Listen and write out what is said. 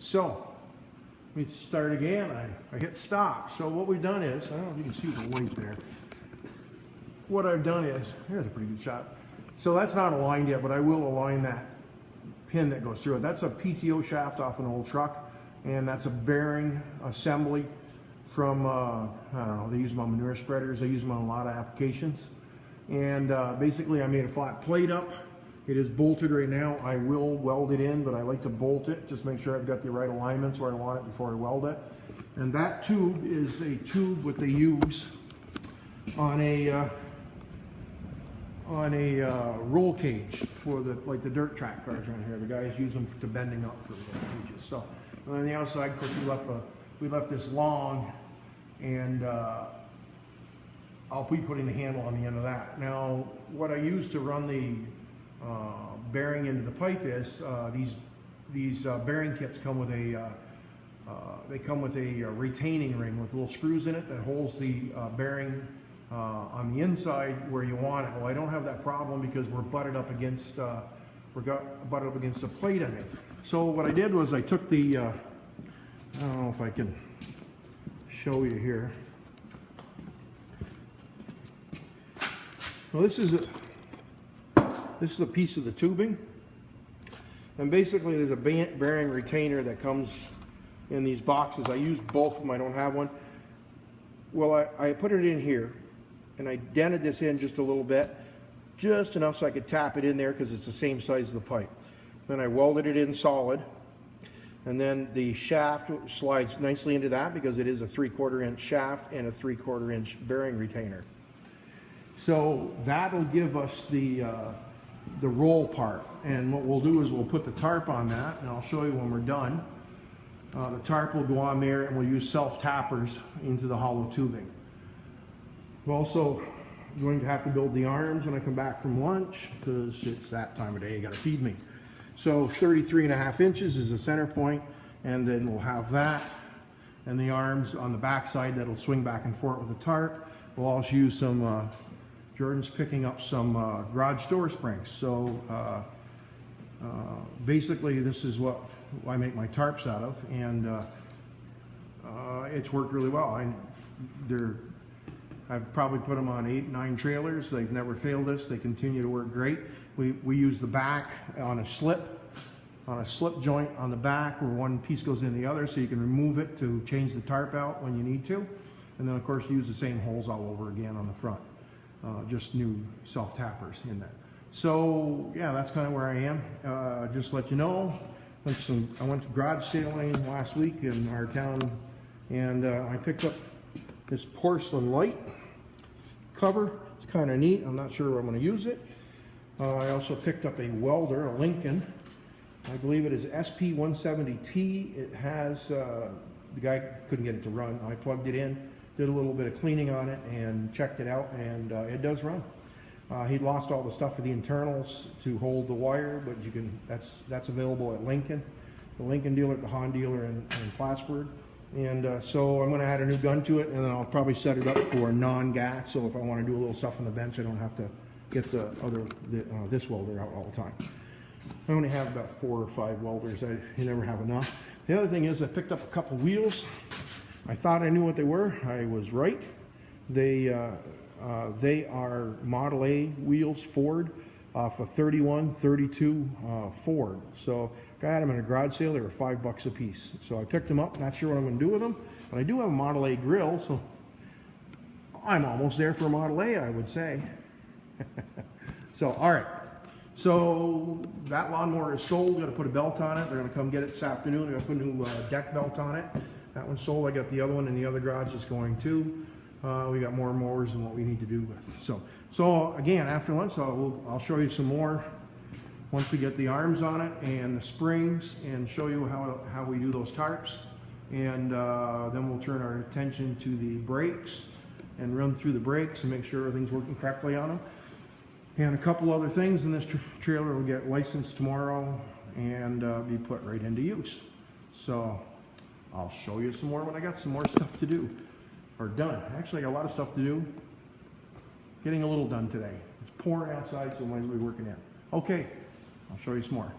So, let me start again. I hit stop. So what we've done is, I don't know if you can see the weight there. What I've done is, here's a pretty good shot. So that's not aligned yet, but I will align that pin that goes through it. That's a PTO shaft off an old truck, and that's a bearing assembly from, I don't know, they use them on manure spreaders. They use them on a lot of applications. And basically I made a flat plate up. It is bolted right now. I will weld it in, but I like to bolt it, just make sure I've got the right alignments where I want it before I weld it. And that tube is a tube what they use on a roll cage for the dirt track cars around here. The guys use them to bending up for the cages. So on the outside, of course, we left this long, and I'll be putting the handle on the end of that. Now, what I use to run the bearing into the pipe is these bearing kits come with a retaining ring with little screws in it that holds the bearing on the inside where you want it. Well, I don't have that problem because we're butted up against the plate on it. So what I did was I took the I don't know if I can show you here. Well, this is a piece of the tubing, and basically there's a bearing retainer that comes in these boxes. I use both of them. I don't have one. Well, I put it in here, and I dented this in just a little bit, just enough so I could tap it in there because it's the same size as the pipe. Then I welded it in solid, and then the shaft slides nicely into that because it is a 3/4 inch shaft and a 3/4 inch bearing retainer. So that'll give us the roll part, and what we'll do is we'll put the tarp on that, and I'll show you when we're done. The tarp will go on there, and we'll use self-tappers into the hollow tubing. We're also going to have to build the arms when I come back from lunch because it's that time of day, you got to feed me. So 33.5 inches is the center point, and then we'll have that, and the arms on the back side that'll swing back and forth with the tarp. We'll also use some Jordan's picking up some garage door springs. So basically this is what I make my tarps out of, and it's worked really well. I've probably put them on 8, 9 trailers. They've never failed us. They continue to work great. We use the back on a slip joint on the back where one piece goes in the other, so you can remove it to change the tarp out when you need to. And then of course use the same holes all over again on the front. Just new self-tappers in there. So yeah, that's kind of where I am. Just to let you know, I went to garage sailing last week in our town, and I picked up this porcelain light cover. It's kind of neat. I'm not sure I'm going to use it. I also picked up a welder, a Lincoln. I believe it is SP170T. It has, the guy couldn't get it to run. I plugged it in, did a little bit of cleaning on it, and checked it out, and it does run. He'd lost all the stuff for the internals to hold the wire, but you can. That's available at Lincoln, the Lincoln dealer, the Hahn dealer in Plattsburgh. And so I'm going to add a new gun to it, and then I'll probably set it up for non-gas. So if I want to do a little stuff on the bench, I don't have to get this welder out all the time. I only have about 4 or 5 welders. You never have enough. The other thing is I picked up a couple wheels. I thought I knew what they were. I was right. They are Model A wheels, Ford, off a 31, 32 Ford. So I got them in a garage sale. They were $5 a piece. So I picked them up. Not sure what I'm going to do with them, but I do have a Model A grill, so I'm almost there for a Model A, I would say. So all right. So that lawnmower is sold. Got to put a belt on it. They're going to come get it this afternoon. They're going to put a new deck belt on it. That one's sold. I got the other one in the other garage is going too. We got more mowers than what we need to do with. So again, after lunch, I'll show you some more once we get the arms on it and the springs, and show you how we do those tarps. And then we'll turn our attention to the brakes and run through the brakes and make sure everything's working correctly on them. And a couple other things in this trailer will get licensed tomorrow and be put right into use. So I'll show you some more when I got some more stuff to do, or done. Actually, I got a lot of stuff to do. Getting a little done today. It's pouring outside, so I might as well be working in. Okay, I'll show you some more.